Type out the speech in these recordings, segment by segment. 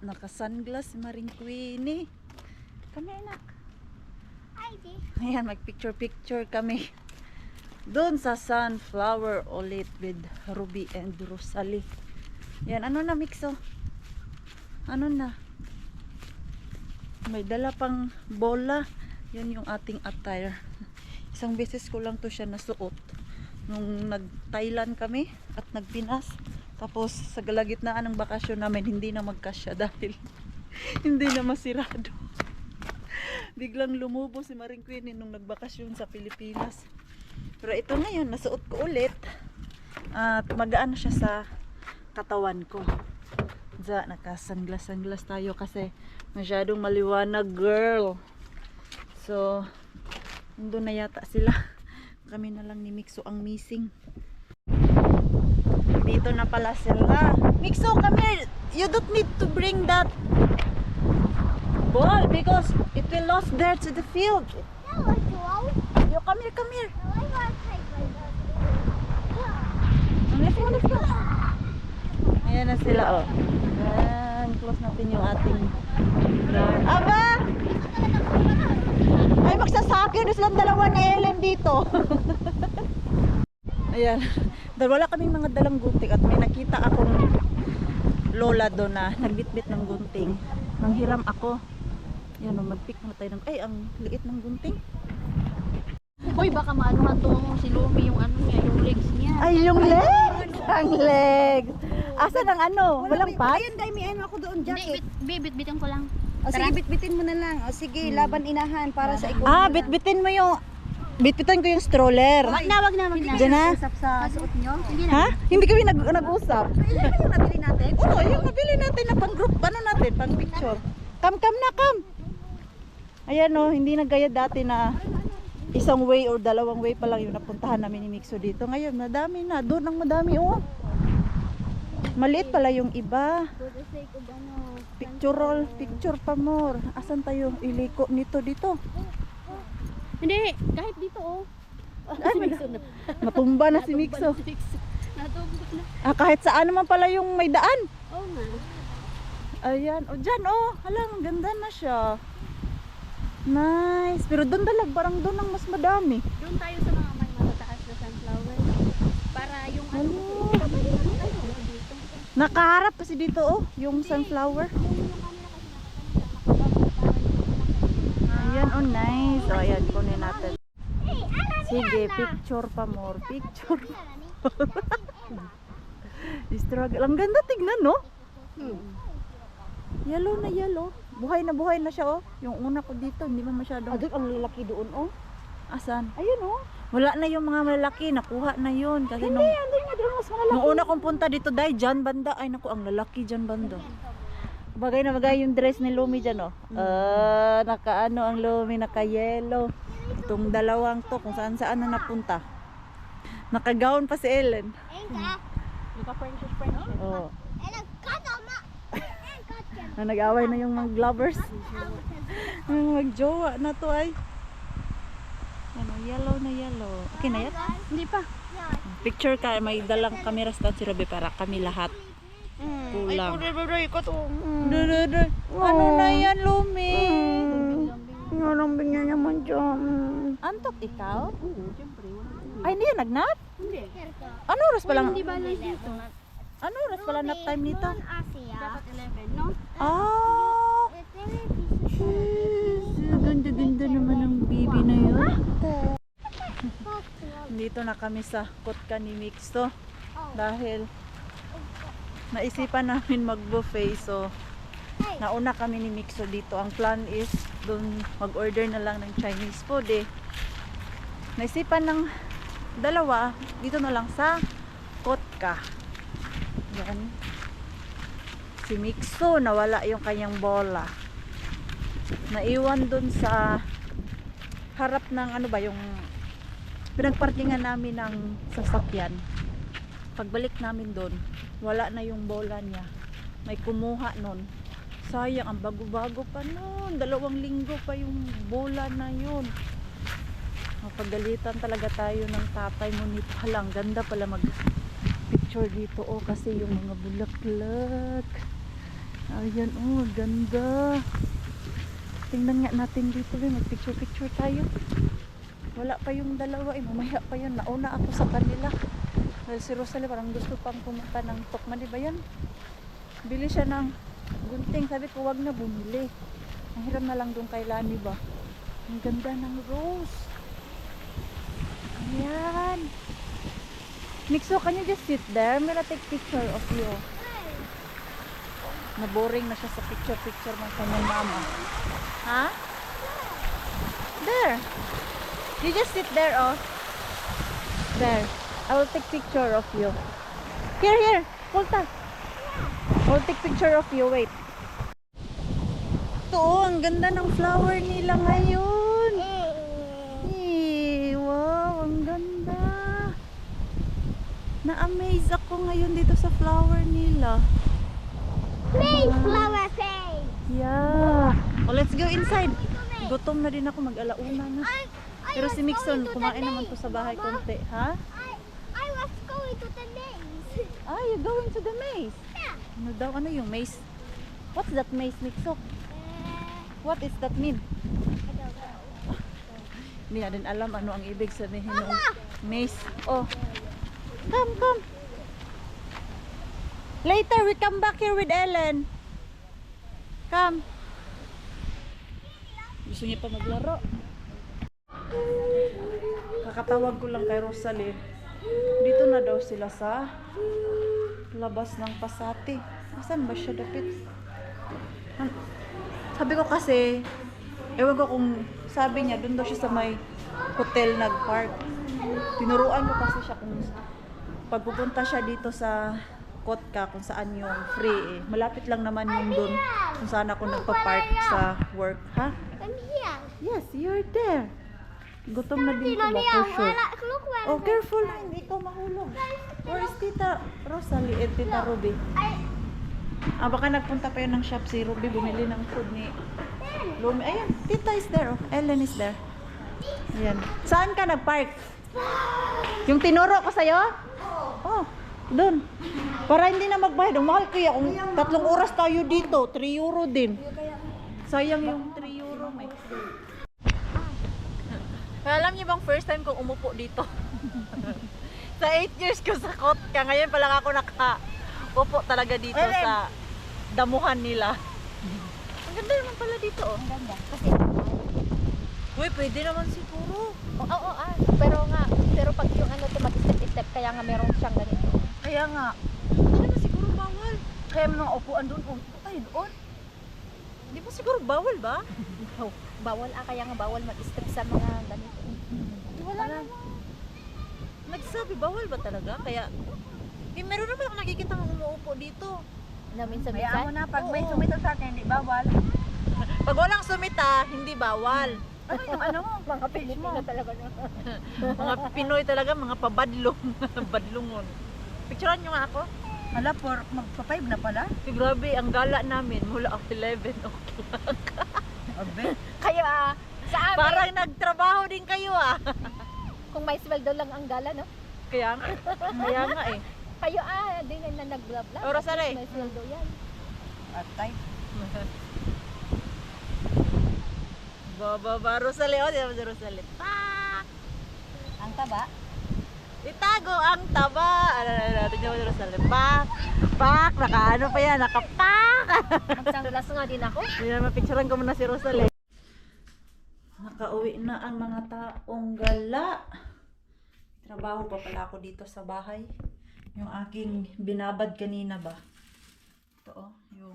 Naka-sunglass si Maring Queenie. Kami anak. Ayan, mag-picture-picture kami. Doon sa sunflower ulit with Ruby and Rosalie. Yan, ano na Mixo? Ano na? May dala pang bola. Yan yung ating attire. Isang beses ko lang to siya nasuot. Nung nag-Thailand kami at nagpinas. Tapos sa kalagitnaan ng bakasyon namin hindi na magkasya dahil hindi na masirado. Biglang lumubo si Maring Queenie nung nagbakasyon sa Pilipinas. Pero ito ngayon nasuot ko ulit. At magaan siya sa katawan ko. Naka-sunglass tayo kasi masyadong maliwanag, girl. So nandun na yata sila. Kami na lang ni Mixo ang missing. Dito na pala sila. Mixo, come here. You don't need to bring that ball because it will lost there to the field. You come here, come here. Let's go. Ayan na sila, oh. Ayan, close natin yung ating yard. Aba! Ay, magsasakyan na silang dalawa ni Ellen dito. Ayan. Dahil wala kaming mga dalang gunting at may nakita akong lola doon na nagbitbit ng gunting. Nanghiram ako. Yan, mag-pick na tayo ng, ay, ang liit ng gunting. Boy, baka maanuhan tong si Lumi yung ano niya, yung legs niya. Ay, yung legs! Ang legs! Asan ang ano? Walang pat? Ayun, dahil may ano ako doon, jacket. Bibit-bitin ko lang. O sige, bitbitin mo na lang. O sige, laban inahan para sa ikaw. Ah, bitbitin mo yung, bitbitin ko yung stroller. Wag na. Diyan na? Usap sa suot nyo. Hindi na. Ha? Hindi kami nag-usap. Ayun ba yung nabili natin? Oo, yung nabili natin na pang group, ano natin, pang picture. Come na, come. Ayan o, hindi na gaya dati na isang way or dalawang way pa lang yung napuntahan namin ni Mixo dito. Ngayon, madami na. Doon ang madami, oh. Maliit pala yung iba. For the sake of ano. Picture pa more. Asan tayo iliko nito dito? Hindi, kahit dito oh. Ay, matumba na si Mixo. Natumbok na. Ah, kahit saan naman pala yung may daan. Oo nga. Ayan, o dyan, oh. Halang, ganda na siya. Nice. Pero doon parang doon ang mas madami. Doon tayo sa mga may matataas na sunflower. Para yung ano. Nakaharap kasi dito, oh. Yung sunflower. Ayan, oh, nice. O, ayan, kunin natin. Sige, picture pa more. Picture. Struggle. Ang ganda tignan, no? Yellow na yellow. Buhay na siya, oh. Yung una ko dito, hindi man masyadong. Adun ang lalaki doon, oh. Asan? Ayun, oh. Wala na yung mga malaki. Nakuha na yun. Kasi Hindi, andun nga doon mas malaki. nung una kong punta dito, dahil dyan banda. Ay, naku, ang lalaki dyan banda. Bagay na bagay yung dress ni Lumi dyan, oh. Naka-ano ang Lumi, naka-yellow. Itong dalawang to, kung saan na napunta. Naka-gown pa si Ellen. Naka-French. Oh. Na nag-away na yung mga lovers. Yung mag-jowa na to ay. Ano, yellow na yellow. Okay na yan? Hindi pa. Picture ka, may dalang camera stand si Robbie para kami lahat. Kulang. Ano na yan, Lumi? Nalambing niya naman dyan. Antok ikaw? Siyempre, wala. Ay, hindi yan nagnap? Hindi. Ano oras pa lang? Hindi ba dito? Ano oras pala nap time nito? Dapat 11, no? Ah! Ganda-ganda naman ang baby na yun. Dito na kami sa Kotka ni Mixo. Dahil naisipan namin mag-buffet. So, nauna kami ni Mixo dito. Ang plan is doon mag-order na lang ng Chinese food eh. Naisipan ng dalawa dito na lang sa Kotka. Yan. Si Mixo nawala yung kanyang bola. Naiwan dun sa harap ng ano ba yung pinagparkingan namin ng sasakyan. Pagbalik namin dun, wala na yung bola niya. May kumuha nun. Sayang, ang bago-bago pa nun. 2 linggo pa yung bola na yun. Mapagalitan talaga tayo ng tatay mo nito. Halang ganda pala mag picture dito kasi yung mga bulaklak. Ayan ganda. Tingnan nga natin dito mag picture tayo. Wala pa yung dalawa mamaya pa yun. Nauna ako sa kanila. Dahil si Rosalie parang gusto pang pumunta ng Tokman, di ba yan? Bili siya ng gunting. Sabi ko wag na bumili. Nahiram na lang doon kay Lani ba. Ang ganda ng rose. Ayan. Nixo, can you just sit there? I'm gonna take picture of you. Naboring na siya sa picture ng kanyang mama. Ha? There. You just sit there, There. I will take picture of you. Here. Kulta. I will take picture of you. Wait. Ito, ang ganda ng flower nila ngayon. Wow, ang ganda. Na-amaze ako ngayon dito sa flower nila. Face, flower face. Yeah. Let's go inside. Gutom na din ako, mag-alauna na. Pero si Mixon, kumain naman to sa bahay konti. Ha? I was going to the maze. You're going to the maze? Yeah. Ano daw? Ano yung maze? What's that maze, Mixo? What is that mean? I don't know. Hindi na din alam ano ang ibig sabihin ng maze. Come. Later, we come back here with Ellen. Come. Gusto niya pa maglaro. Kakatawag ko lang kay Rosalie. Dito na daw sila sa labas ng Pasati. Asan ba siya dapit? Sabi ko kasi, ewan ko kung sabi niya, doon daw siya sa may hotel nag-park. Tinuruan ko kasi siya kung pagpupunta siya dito sa Kotka, kung saan yung free malapit lang naman yung doon kung saan ako nagpa-park sa work. Ha? I'm here. Yes, you're there. Gutom na din ko ba for sure? Look where. Oh, careful na, hindi ikaw mahulog. Where is Tita Rosalie and Tita Ruby? Baka nagpunta pa yun ng shop si Ruby, bumili ng food ni Lumi. Ayan, Tita is there. Ellen is there. Ayan. Saan ka nag-park? Yung tinuro ko sa'yo? Oh, doon. Para hindi na magbayad. Ang mahal kaya kung 3 oras tayo dito, 3 euro din. Sayang yung 3 euro. Kaya alam niyo bang first time kong umupo dito? Sa 8 years ko sa Kotka, ngayon pa lang ako nakaupo talaga dito sa damuhan nila. Ang ganda naman pala dito Ang ganda. Kasi, Uy, pwede naman siguro. pero pag yung ano to mag-step-step, kaya nga meron siyang ganito. Kaya nga. Ano na siguro bawal? Kaya mga upuan doon. Ay, doon. Di ba siguro bawal ba? Bawal kaya nga bawal mag-step sa mga ganito. Wala naman. Nagsabi bawal ba talaga? Kaya, meron naman ako nakikita mga umuupo dito. Na minsan. Kaya mo na, pag may Oo. sumito sa akin, hindi bawal. Pag walang sumita, hindi bawal. Ano yung ano mo? Mga Pilipino talaga na. Mga Pinoy talaga, mga pabadlong. Badlongon. Picturean nyo nga ako. Hala, magpa-5 na pala. Grabe, ang gala namin mula 11 o'clock. Abe. Kayo sa amin, Parang nagtrabaho din kayo kung may sweldo lang ang gala, no? Kaya nga eh. Kayo din na nag-blabla. Oh, Rosalie. May sweldo yan. Atay. Baba, Rosalie. O, di ba si Rosalie? Pak! Ang taba. Itago ang taba. Ano, tignan mo si Rosalie. Pak! Pak! Nakaano pa yan? Nakapak! Magsanglas nga din ako. Hindi mapicturean ko muna si Rosalie. Nakauwi na ang mga taong gala. Trabaho pa pala ako dito sa bahay. Yung aking binabad kanina ba? Ito yung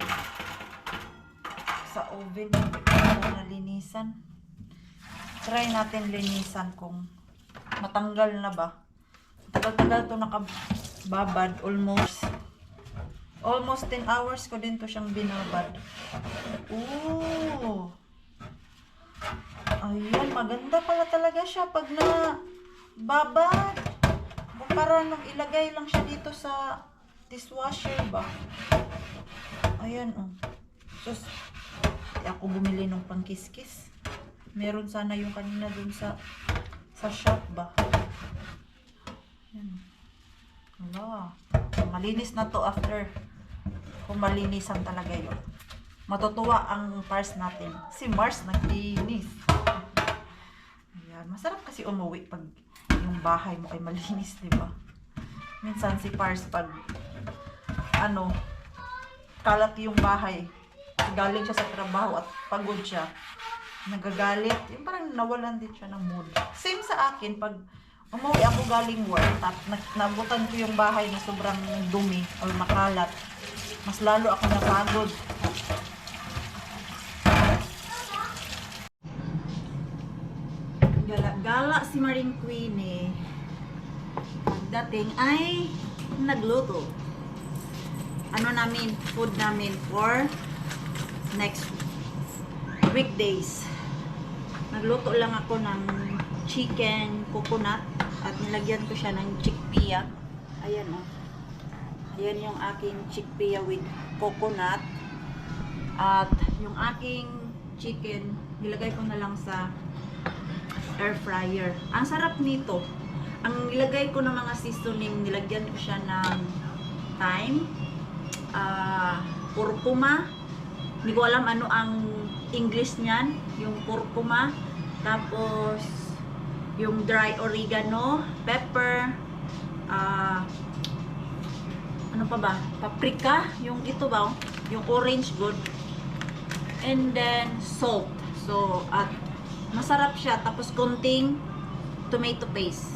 sa oven. Na linisan. Try natin linisan kung matanggal na ba. Tagal-tagal to nakababad. Almost 10 hours ko din to siyang binabad. Ooh! Ayun, maganda pala talaga siya pag babad. Kumpara nung ilagay lang siya dito sa dishwasher ba. Ayan Sus, ako bumili ng pangkiskis. Meron sana yung kanina dun sa Sa shop ba? Yan. Wala. Malinis na to after. Kung malinisan talaga yun. Matutuwa ang Pars natin. Si Mars naglinis. Ayan. Masarap kasi umuwi pag yung bahay mo ay malinis, di ba? Minsan si Pars pag kalat yung bahay. Galing siya sa trabaho at pagod siya. Nagagalit. Yung parang nawalan din siya ng mood. Same sa akin pag umuwi ako galing work at nabutan ko yung bahay na sobrang dumi or makalat. Mas lalo ako napagod. Gala-gala si Maring Queenie. Pagdating ay nagluto. Food namin for next weekdays. Nagluto lang ako ng chicken coconut at nilagyan ko siya ng chickpea. Ayan o. Ayan yung aking chickpea with coconut. At yung aking chicken, nilagay ko na lang sa air fryer. Ang sarap nito. Ang nilagay ko ng mga seasoning, nilagyan ko siya ng thyme, kurkuma. Hindi ko alam ano ang English niyan, yung kurkuma. Tapos, yung dry oregano, pepper, ano pa ba? Paprika, yung ito ba? Yung orange good. And then, salt. So, at masarap siya. Tapos, konting tomato paste.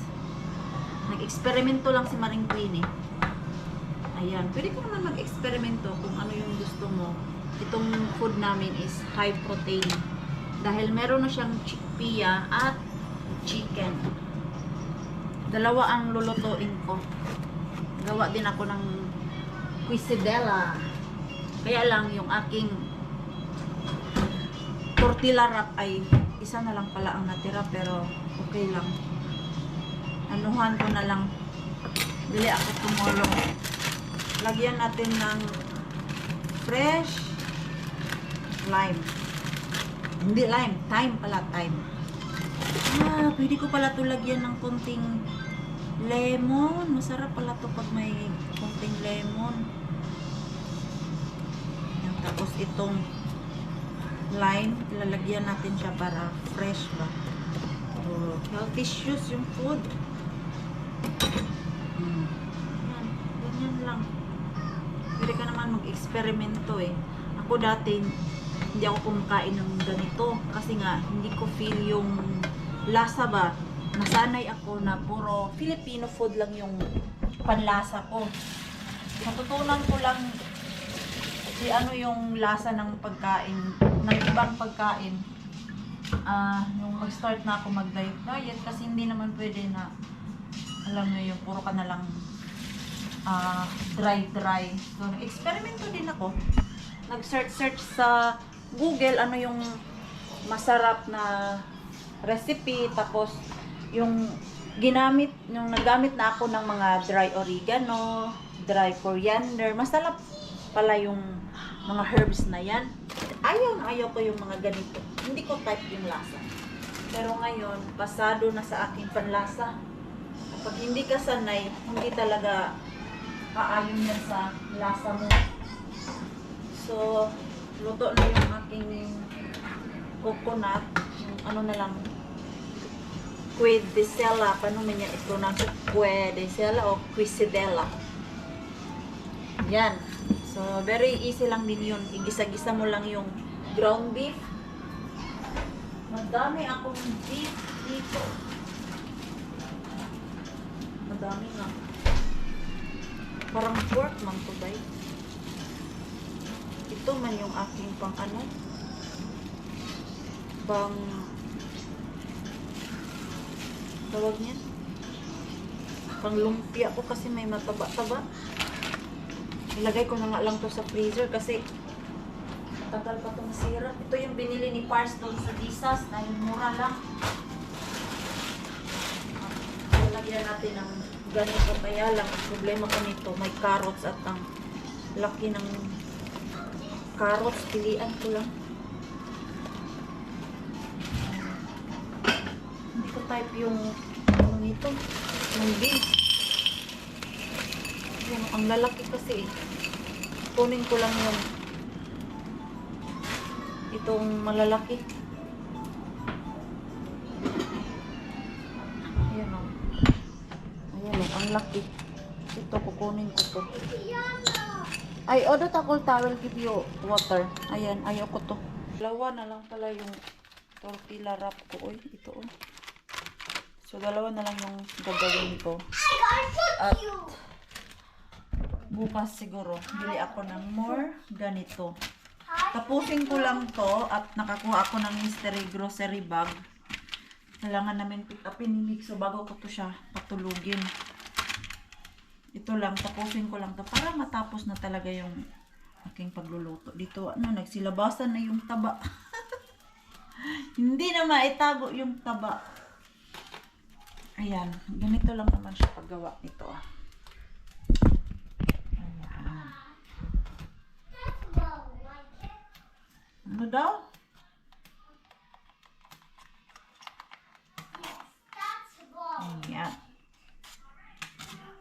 Nag-eksperimento lang si Maring Queenie. Ayan. Pwede ko naman mag-eksperimento kung ano yung gusto mo. Itong food namin is high protein. Dahil meron na siyang chickpea at chicken. Dalawa ang lulutuin ko. Gawa din ako ng quesadilla. Kaya lang yung aking tortilla wrap ay isa na lang pala ang natira, pero okay lang. Anuhan ko na lang. Bili ako tomorrow. Lagyan natin ng fresh lime. Hindi lime, thyme pala, thyme. Pwede ko pala ito lagyan ng konting lemon. Masarap pala ito pag may konting lemon. Yan, tapos itong lime, ilalagyan natin siya para fresh ba. Healthy issues yung food. Yan, ganyan lang. Pwede ka naman mag-eksperimento eh. Ako dati, hindi ako kumakain ng ganito. Kasi nga, hindi ko feel yung lasa ba. Nasanay ako na puro Filipino food lang yung panlasa ko. Natutunan ko lang ano yung lasa ng pagkain, ng ibang pagkain. Nung mag-start na ako mag-diet kasi hindi naman pwede na, alam mo yung puro ka na lang dry. So, nag-eksperimento din ako. Nag-search sa Google ano yung masarap na recipe, tapos yung naggamit na ako ng mga dry oregano, dry coriander. Masarap pala yung mga herbs na yan. Ayaw ko yung mga ganito. Hindi ko type yung lasa. Pero ngayon, pasado na sa aking panlasa. Kapag hindi ka sanay, hindi talaga aayon yan sa lasa mo. So, luto na yung aking coconut. Yung ano na lang, quesadilla. Paano man yan i-pronounce? Quesadilla o quesadilla. Yan. So, very easy lang din yun. Igisa-gisa mo lang yung ground beef. Madami akong beef dito. Madami nga. Parang pork man to ba? Ito man yung aking pang ano. Tawag niya. Pang lumpia ko kasi may mataba-taba. Ilagay ko na nga lang to sa freezer kasi tagal pa itong masira. Ito yung binili ni Pars doon sa Disas dahil mura lang. Lagyan natin ng ganito. Kaya lang, problema ko nito, may carrots at ang laki ng carrots. Pilian ko lang. Hindi ganito type yung ano nito, yung base. Yan, ang lalaki kasi eh. Kunin ko lang yung itong malalaki. Ayan o. Ayan o, ang laki. Ito, kukunin ko to. Ay, order takol towel, give you water. Ayan, ayaw ko to. Dalawa na lang pala yung tortilla wrap ko. Uy, ito oh. So, dalawa na lang yung gagawin ko. At bukas siguro, bili ako ng more ganito. Tapusin ko lang to at nakakuha ako ng mystery grocery bag. Kailangan namin pick upin ni Mix. So, bago ko to siya patulugin. Ito lang, tapusin ko lang to para matapos na talaga yung aking pagluluto. Dito, ano, nagsilabasan na yung taba. Hindi na maitago yung taba. Ayan, ganito lang naman siya paggawa nito. Ayan. Ano daw? Ayan.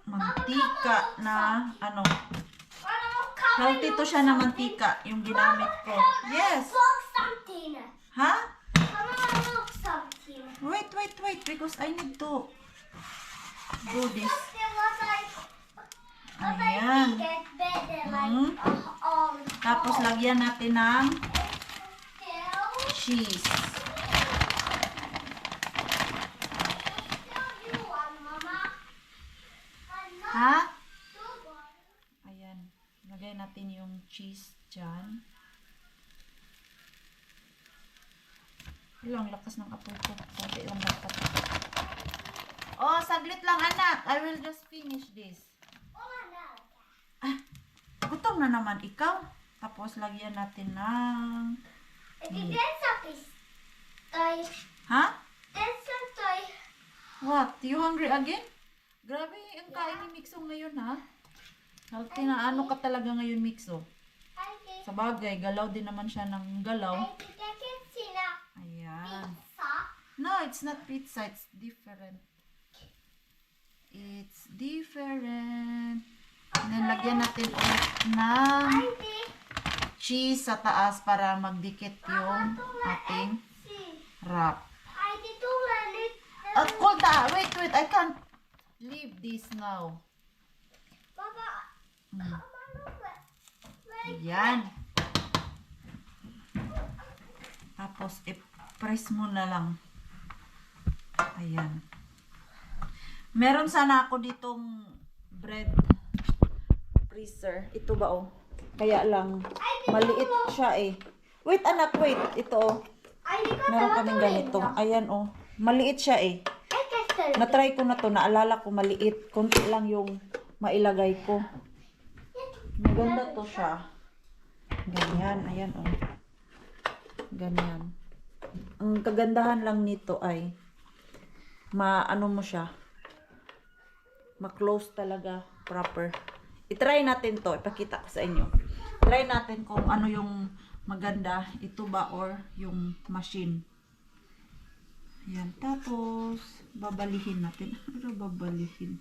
Mantika na, ano, healthy to siya na mantika, yung ginamit ko. Yes! Ha? Wait, because I need to do this. Ayan. Tapos lagyan natin ng cheese. Ha? Ayan. Lagay natin yung cheese dyan. Ilang lakas ng apoy ko. Konti lang dapat. Oh, saglit lang anak. I will just finish this. Ah, gutom na naman ikaw. Tapos lagyan natin ng... Ha? What? You hungry again? Grabe, ang kain ni Mixo ngayon ha. Healthy na ano ka talaga ngayon Mixo. Sa bagay, galaw din naman siya ng galaw. Ayan. No, it's not pizza. It's different. It's different. And then, lagyan natin ulit ng cheese sa taas para magdikit yung ating wrap. Kulta, wait, I can't leave this now. Ayan. Tapos, i-press mo na lang. Ayan. Meron sana ako ditong bread freezer. Ito ba oh? Kaya lang, maliit siya eh. Wait anak, wait. Ito oh. Meron kaming ganito. Ayan oh. Maliit siya eh. Na-try ko na to. Naalala ko maliit. Konti lang yung mailagay ko. Maganda to siya. Ganyan. Ayan oh. Ganyan. Ang kagandahan lang nito ay ano mo siya. Ma-close talaga proper. I-try natin to. Ipakita ko sa inyo. Try natin kung ano yung maganda. Ito ba or yung machine. Ayan. Tapos, babalihin natin. Ano babalihin?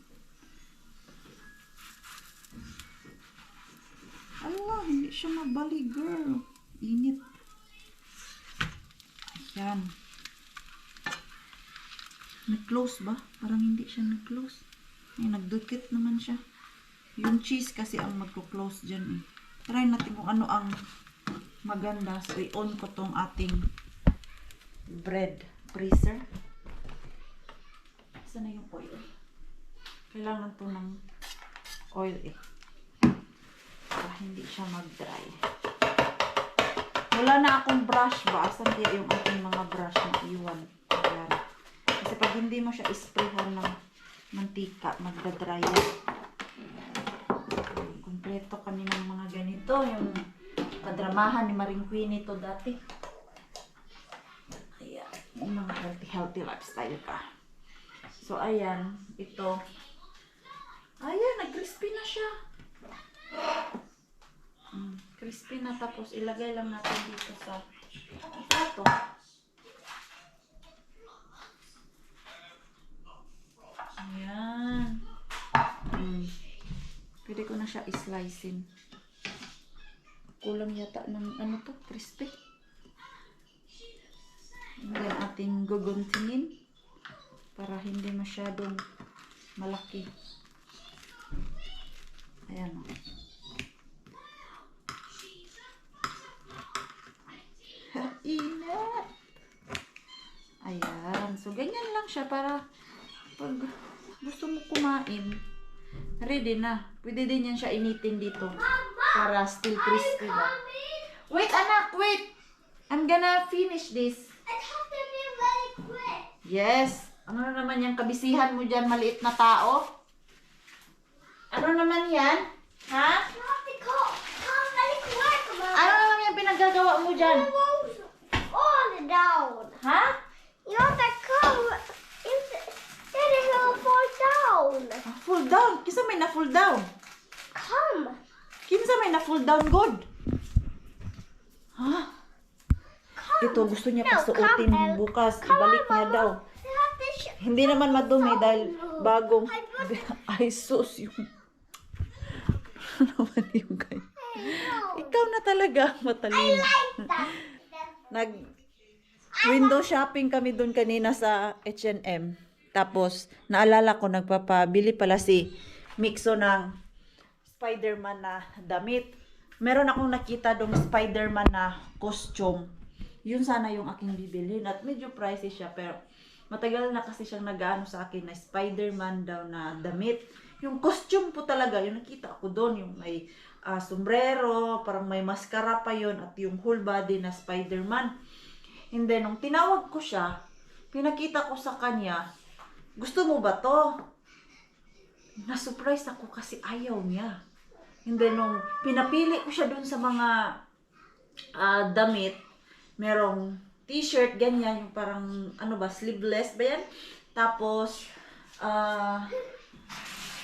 Allah, hindi siya mabali, girl. Init. Ayan. Nag-close ba? Parang hindi siya nag-close. Ay, nagdukit naman siya. Yung cheese kasi ang magko-close dyan eh. Try natin kung ano ang maganda. So, i-on ko tong ating bread freezer. Saan na yung oil? Kailangan to ng oil eh. Para hindi siya mag-dry. Wala na akong brush ba? Saan kaya yung ating mga brush na iwan? Ayan. Kasi pag hindi mo siya isprayhan ng mantika, magda-dry yan. Kompleto kami ng mga ganito. Yung kadramahan ni Maring Queenie ito dati. Ayan. Yung mga healthy lifestyle ka. So, ayan. Ito. Ayan, nag-crispy na siya. Crispy na. Tapos, ilagay lang natin dito sa plato. Pwede ko na siya islicein. Kulang yata ng ano to, crispy. And then ating guguntingin para hindi masyadong malaki. Ayan o. Init! Ayan. So, ganyan lang siya para pag gusto mo kumain, ready na. Pwede din yan siya initin dito para still crispy ba. Wait, anak! Wait! I'm gonna finish this. It has to be very quick. Yes. Ano na naman yung kabisihan mo dyan, maliit na tao? Ano naman yan? Ha? You have to come very quick, Mom. Ano naman yung pinaggagawa mo dyan? All down. Ha? You have to come. Then it will fall down. Ah, full down. Kinsa may na full down? Come. Kinsa may na full down good? Ha? Come. Ito gusto niya No, pasuotin come, El. bukas. Come Ibalik on, niya Mama. daw. You have to Hindi naman madumi dahil bagong I want- ay sus yung ano naman yung guy. Ikaw na talaga matalino. Nag window shopping kami doon kanina sa H&M. Tapos naalala ko nagpapabili pala si Mixo ng Spider-Man na damit. Meron akong nakita dong Spider-Man na costume. Yun sana yung aking bibilhin at medyo pricey siya pero matagal na kasi siyang nag-ano sa akin na Spider-Man daw na damit. Yung costume po talaga, yung nakita ko doon, yung may sombrero, parang may maskara pa yon at yung whole body na Spider-Man. And then, nung tinawag ko siya, pinakita ko sa kanya, gusto mo ba to? Na-surprise ako kasi ayaw niya. And then, nung pinapili ko siya doon sa mga damit, merong t-shirt, ganyan, yung parang, ano ba, sleeveless ba yan? Tapos,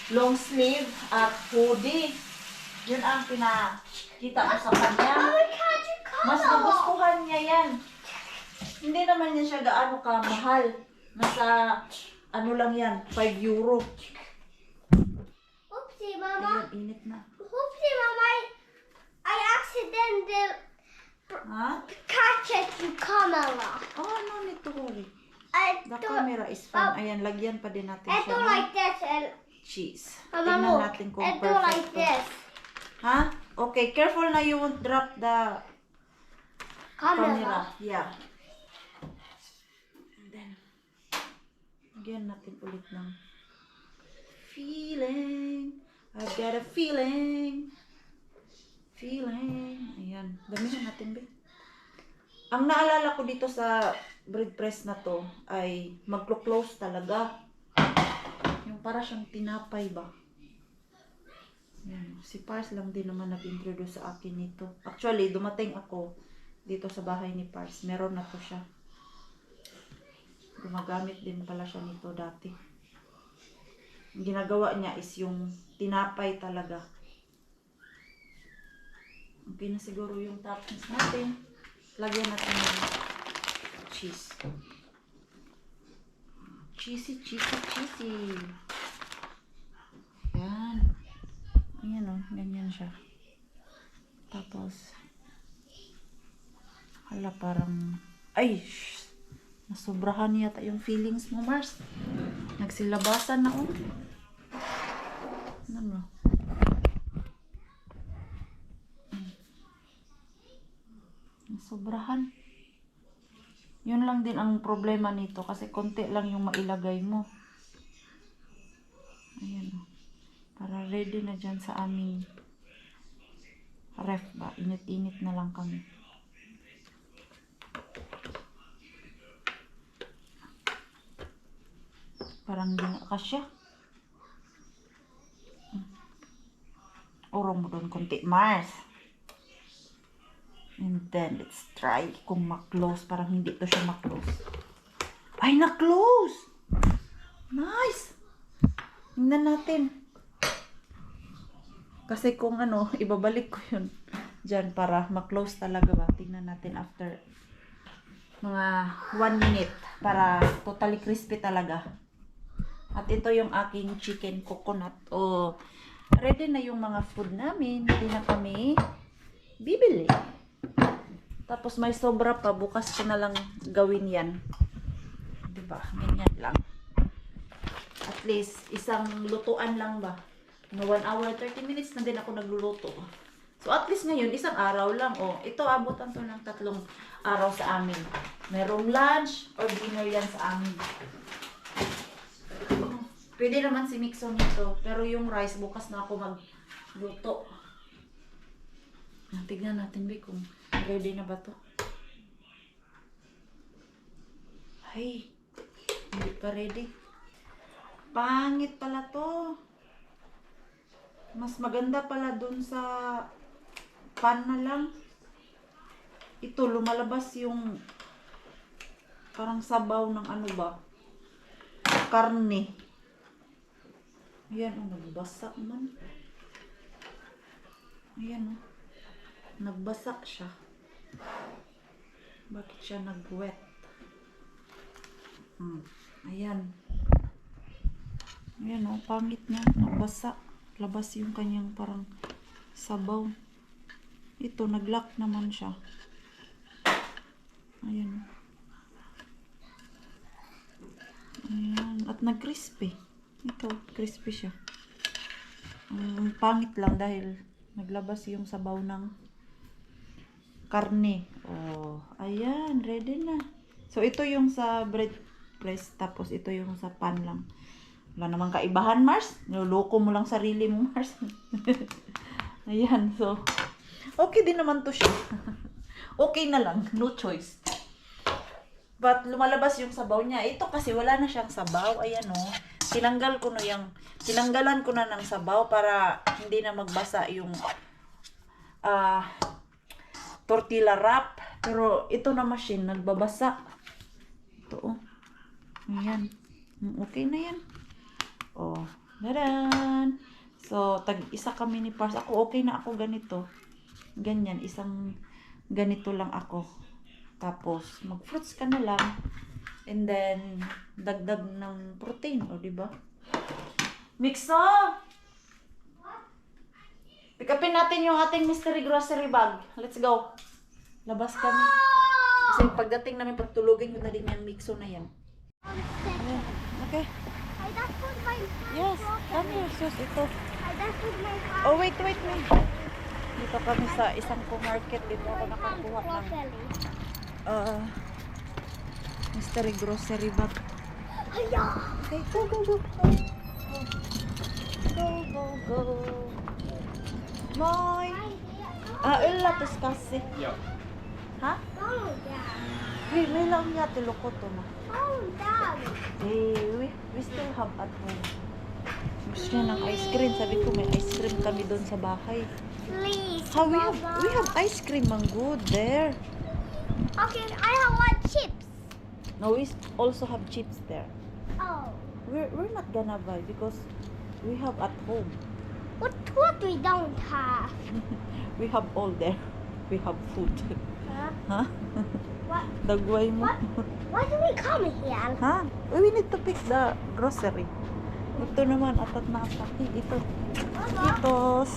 long sleeve at hoodie. Yun ang pinakita ko sa kanya. Mas nagustuhan niya yan. Hindi naman yan siya gaano ka mahal. Nasa, ano lang yan, 5 euro. Oopsie, Mama. Ayun, init na. Oopsie, Mama. I accidentally Ha? catch it in camera. Oh, no need to worry. I The do, camera is fine. Ayan, lagyan pa din natin I siya do ng like this and cheese. Mama, Tingnan look. natin kung I do like perfect to. this. Ha? Okay, careful na you won't drop the camera. Camera. Yeah. And then, lagyan natin ulit ng feeling. I've got a feeling. Feeling. Ayan. Damihan natin, be. Ang naalala ko dito sa bread press na to ay maglo-close talaga. Yung para siyang tinapay ba. Ayan. Si Pars lang din naman nag-introduce sa akin nito. Actually, dumating ako dito sa bahay ni Pars. Meron na to siya. Gumagamit din pala siya nito dati. Ang ginagawa niya is yung tinapay talaga. Okay na siguro yung toppings natin. Lagyan natin ng cheese. Cheesy, cheesy, cheesy. Ayan. Ayan o, ganyan siya. Tapos, hala parang, ay, shh, nasobrahan yata yung feelings mo, Mars. Nagsilabasan na o. Ano? Sobrahan. Yun lang din ang problema nito kasi konti lang yung mailagay mo. Ayan o. Para ready na dyan sa aming ref ba. Init-init na lang kami. Parang di na kasya. Urong mo doon konti, Mars. And then, let's try kung ma-close. Parang hindi to siya ma-close. Ay, na-close! Nice! Tingnan natin. Kasi kung ano, ibabalik ko yun dyan para ma-close talaga ba. Tingnan natin after mga 1 minute para totally crispy talaga. At ito yung aking chicken coconut o ready na yung mga food namin. Hindi na kami bibili. Tapos may sobra pa. Bukas ko na lang gawin yan. Diba? Ganyan lang. At least, isang lutuan lang ba? 1 hour, 30 minutes na din ako nagluluto. So, at least ngayon, isang araw lang. Oh, ito, abutan to ng 3 araw sa amin. Merong lunch or dinner yan sa amin. Pwede naman si Mixon nito. Pero yung rice, bukas na ako magluto. Tignan natin, Bi, kung ready na ba to. Ay, hindi pa ready. Pangit pala to. Mas maganda pala dun sa pan na lang. Ito, lumalabas yung parang sabaw ng ano ba? Karne. Ayan, oh, nagbasa man. Ayan, oh. Nagbasa siya. Bakit siya nag-wet? Ayan. Ayan, oh, pangit na. Nagbasa. Labas yung kanyang parang sabaw. Ito, nag-lock naman siya. Ayan. Ayan. At nag-crispy. Ito, crispy siya. Pangit lang dahil naglabas yung sabaw ng karne. Oh, ayan, ready na. So, ito yung sa bread press, tapos ito yung sa pan lang. Wala namang kaibahan, Mars. Niloloko mo lang sarili mo, Mars. Ayan, so, okay din naman to siya. Okay na lang, no choice. But, lumalabas yung sabaw niya. Ito kasi wala na siyang sabaw. Ayan, oh. Tinanggalan ko na ng sabaw para hindi na magbasa yung tortilla wrap. Pero, ito na machine, nagbabasa. Ito, oh. Ayan. Okay na yan. Oh, dadan. So, tag-isa kami ni Pars. Ako, okay na ako ganito. Ganyan, isang ganito lang ako. Tapos, mag-fruits ka na lang. And then, dagdag ng protein. O, diba? Mixo! Pick upin natin yung ating mystery grocery bag. Let's go. Labas kami. Kasi pagdating namin, pagtulugin ko na din yung Mixo na yan. Ayan. Okay. I just put my Yes, come here, sus. Ito. I just put my Oh, wait. Dito kami sa isang market. Dito ako nakakuha ng mystery grocery bag. Okay, go. Go. Moy. Ulla tos kasi. Ja. Ha? Oh, Dad. May lang niya tiloko to na. Oh, Dad. We still have at home. Gusto niya ng ice cream. Sabi ko may ice cream kami doon sa bahay. Please. How we Mama. have ice cream man good there. Okay, I have one chips. No, we also have chips there. Oh. We're not gonna buy because we have at home. What we don't have? We have all there. We have food. Huh? Ha? What? Dagway mo. Why do we come here? Ha? We need to pick the grocery. Ito naman, atat na atat. Ito. Itos.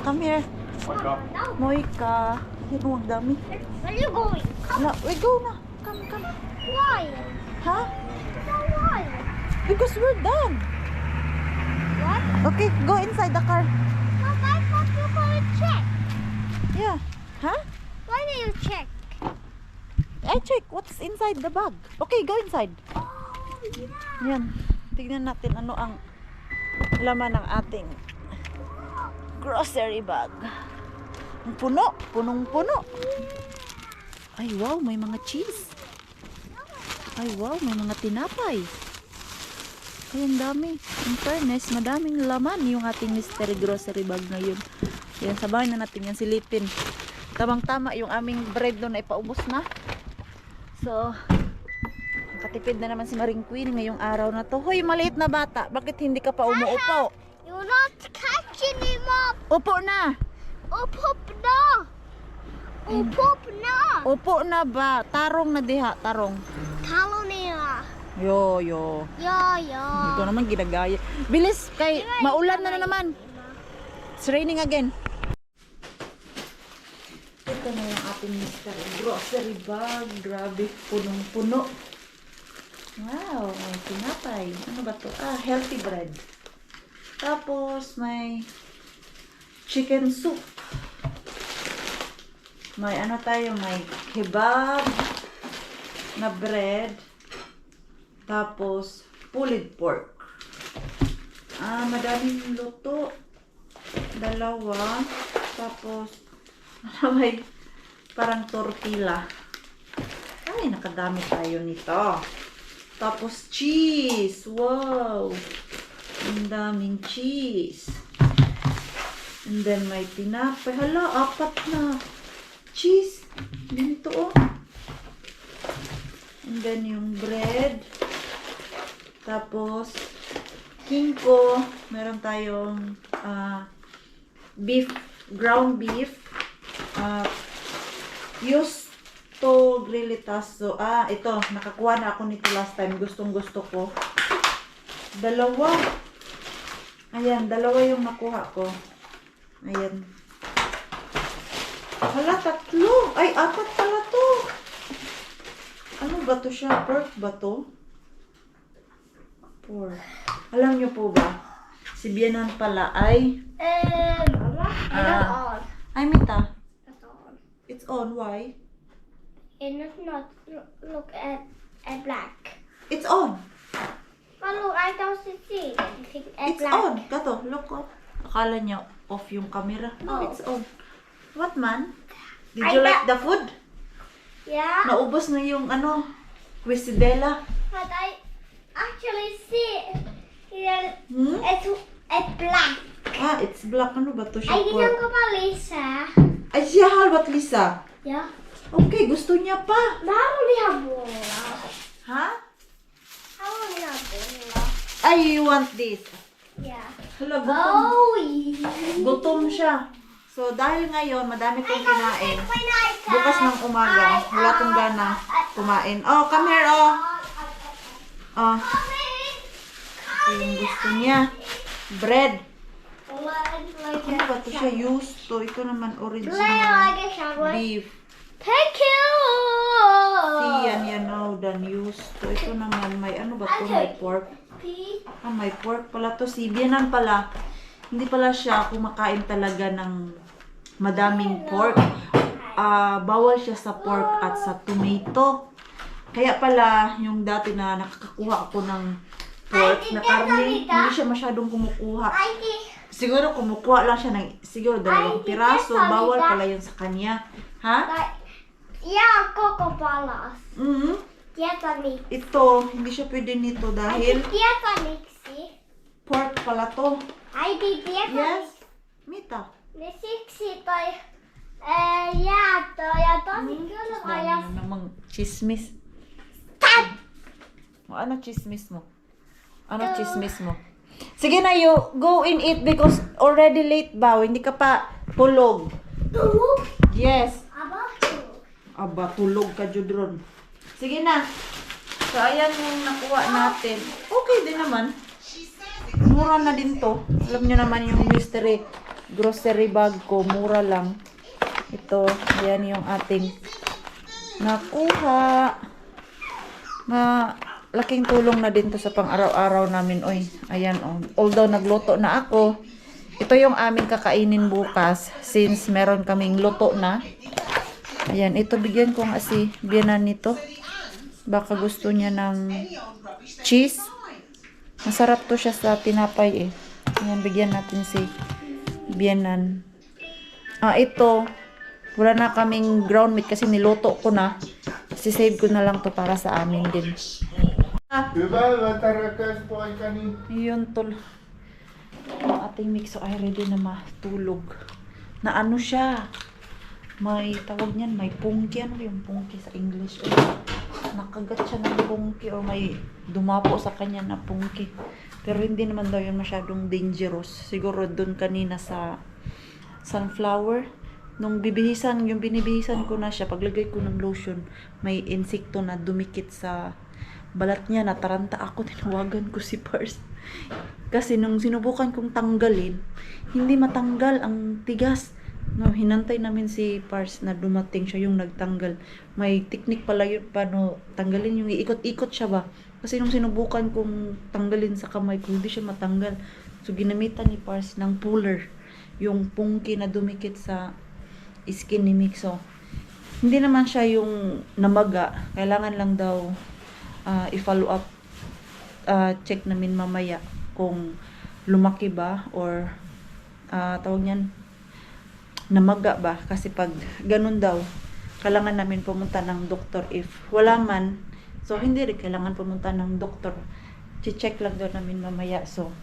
Come here. Moika. No. Moika. Yan, ang dami. Where are you going? Come. Na, we go na. Come. Why? Ha? No, why? Because we're done. What? Okay, go inside the car. Mom, I thought you were going to check. Yeah. Ha? Why do you check? I check what's inside the bag. Okay, go inside. Oh, yeah. Yan. Tignan natin ano ang laman ng ating grocery bag. Ang puno. Punong-puno. Ay, wow. May mga cheese. Ay, wow. May mga tinapay. Ay, ang dami. In fairness, madaming laman yung ating mystery grocery bag ngayon. Yan, sabahin na natin yan silipin. Tamang-tama yung aming bread doon ay paubos na. So, nakatipid na naman si Maring Queen ngayong araw na to. Hoy, maliit na bata. Bakit hindi ka pa umuupo? You're not catching him up. Upo na. Up na. Up na. Upo na ba? Tarong na diha, tarong. Talo niya. Yo. Yo. Ito naman ginagaya. Bilis, kay maulan na naman. It's raining again. Ito na yung ating Mr. Grocery bag. Grabe, punong-puno. Wow, may tinapay. Ano ba to? Healthy bread. Tapos, may chicken soup. May ano tayo, may kebab na bread. Tapos, pulled pork. Madaming luto. 2. Tapos, may parang tortilla. Ay, nakadami tayo nito. Tapos, cheese. Wow! Ang daming cheese. And then, may tinapay. Hala, 4 na cheese. Dito, oh. And then, yung bread. Tapos, kinko. Meron tayong beef, ground beef. Used to grillitazo. Ito. Nakakuha na ako nito last time. Gustong gusto ko. 2. Ayan, 2 yung nakuha ko. Ayan. Hala, 3. Ay, 4 pala to. Ano ba to siya? Pork ba to? Pork. Alam niyo po ba? Si Bianan pala ay... Ay, Mita. It's on. Why? It's not look at black. It's on. But look, I don't see it. It's It's on. Kato, look oh. Akala niya off yung camera. No, Oh. it's on. What man? Did I you like got- the food? Yeah. Naubos na yung ano, quesadilla. But I actually see here Hmm? it's black. It's black. Ano ba to I siya? didn't Pork. go by Lisa. Ay, siya halbat Lisa. Yeah. Okay, gusto niya pa. But I only have bola. Ha? I only have bola. Ay, you want this? Yeah. Hala, gutom. Oh, yeah. Gutom siya. So, dahil ngayon, madami kong kinain. When I Bukas ng umaga, wala tong gana kumain. Oh, come here, oh. Oh, ito yung gusto niya. Bread. Ano ba ito siya? Used to. Ito naman original. Beef. Thank you. Yan now done used to. Ito naman, may ano ba ito? May pork. May pork pala to. Si Bianan pala. Hindi pala siya kumakain talaga ng madaming pork. Bawal siya sa pork at sa tomato. Kaya pala, yung dati na nakakakuha ako ng pork na karne, hindi siya masyadong kumukuha. Siguro kumukuha lang siya ng siguro 2 piraso. Bawal pala yun sa kanya. Ha? Yeah, Coco Palas. Tieta Mix. Ito, hindi siya pwede nito dahil Tieta Mixi. pork pala to. I did Tieta Yes? Mita. Mixi to. Yeah, to. Yeah, to. Ano namang chismis. Ano chismis mo? Ano chismis mo? Sige na, you go and eat because already late ba? Hindi ka pa tulog. Tulog? Yes. Aba, tulog. Aba, tulog ka, Judron. Sige na. So, ayan yung nakuha natin. Okay din naman. Mura na din to. Alam nyo naman yung mystery grocery bag ko. Mura lang. Ito, ayan yung ating nakuha. Laking tulong na din to sa pang-araw-araw namin. Oy, ayan oh. Although nagluto na ako, ito yung aming kakainin bukas since meron kaming luto na. Ayan, ito bigyan ko nga si Bianan nito. Baka gusto niya ng cheese. Masarap to siya sa tinapay eh. Ayan, bigyan natin si Bianan. Ito, wala na kaming ground meat kasi niluto ko na. Sisave ko na lang to para sa amin din. Yun tol. Ang ating mixo ay ready na matulog. Na ano siya? May tawag niyan, may pungki. Ano yung pungki sa English? Nakagat siya ng pungki o may dumapo sa kanya na pungki. Pero hindi naman daw yun masyadong dangerous. Siguro dun kanina sa sunflower. Nung bibihisan, yung binibihisan ko na siya, paglagay ko ng lotion, may insekto na dumikit sa balat niya, nataranta ako, tinawagan ko si Pars. Kasi nung sinubukan kong tanggalin, hindi matanggal, ang tigas. No, hinantay namin si Pars na dumating siya yung nagtanggal. May technique pala yun, paano tanggalin yung iikot-ikot siya ba. Kasi nung sinubukan kong tanggalin sa kamay ko, hindi siya matanggal. So, ginamitan ni Pars ng puller. Yung pungki na dumikit sa skin ni Mixo. Hindi naman siya yung namaga. Kailangan lang daw i-follow up. Check namin mamaya kung lumaki ba or tawag niyan, namaga ba. Kasi pag ganun daw, kailangan namin pumunta ng doktor. If wala man, so hindi rin kailangan pumunta ng doktor. Check lang daw namin mamaya. So,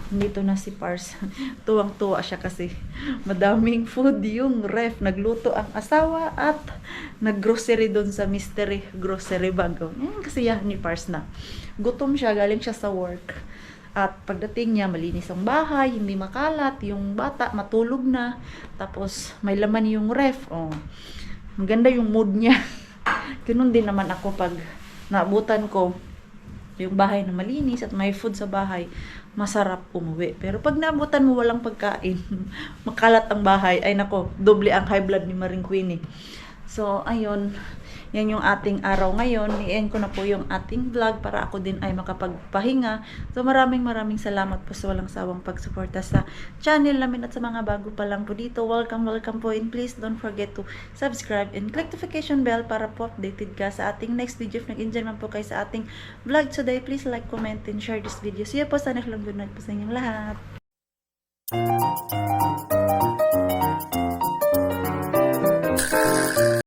dito na si Pars. Tuwang-tuwa siya kasi madaming food yung ref. Nagluto ang asawa at naggrocery doon sa mystery grocery bag. Kasiyahan ni Pars na. Gutom siya, galing siya sa work. At pagdating niya, malinis ang bahay, hindi makalat. Yung bata, matulog na. Tapos, may laman yung ref. Oh, maganda yung mood niya. Ganun din naman ako pag naabutan ko yung bahay na malinis at may food sa bahay, masarap umuwi. Pero pag naabutan mo walang pagkain, makalat ang bahay, ay nako, doble ang high blood ni Maring Queenie. So, ayun, yan yung ating araw ngayon. I-end ko na po yung ating vlog para ako din ay makapagpahinga. So, maraming salamat po sa walang sawang pagsuporta sa channel namin at sa mga bago pa lang po dito. Welcome po, and please don't forget to subscribe and click notification bell para po updated ka sa ating next video. If nag-enjoy man po kayo sa ating vlog today, please like, comment, and share this video. See you po sa next vlog. Good night po sa inyong lahat.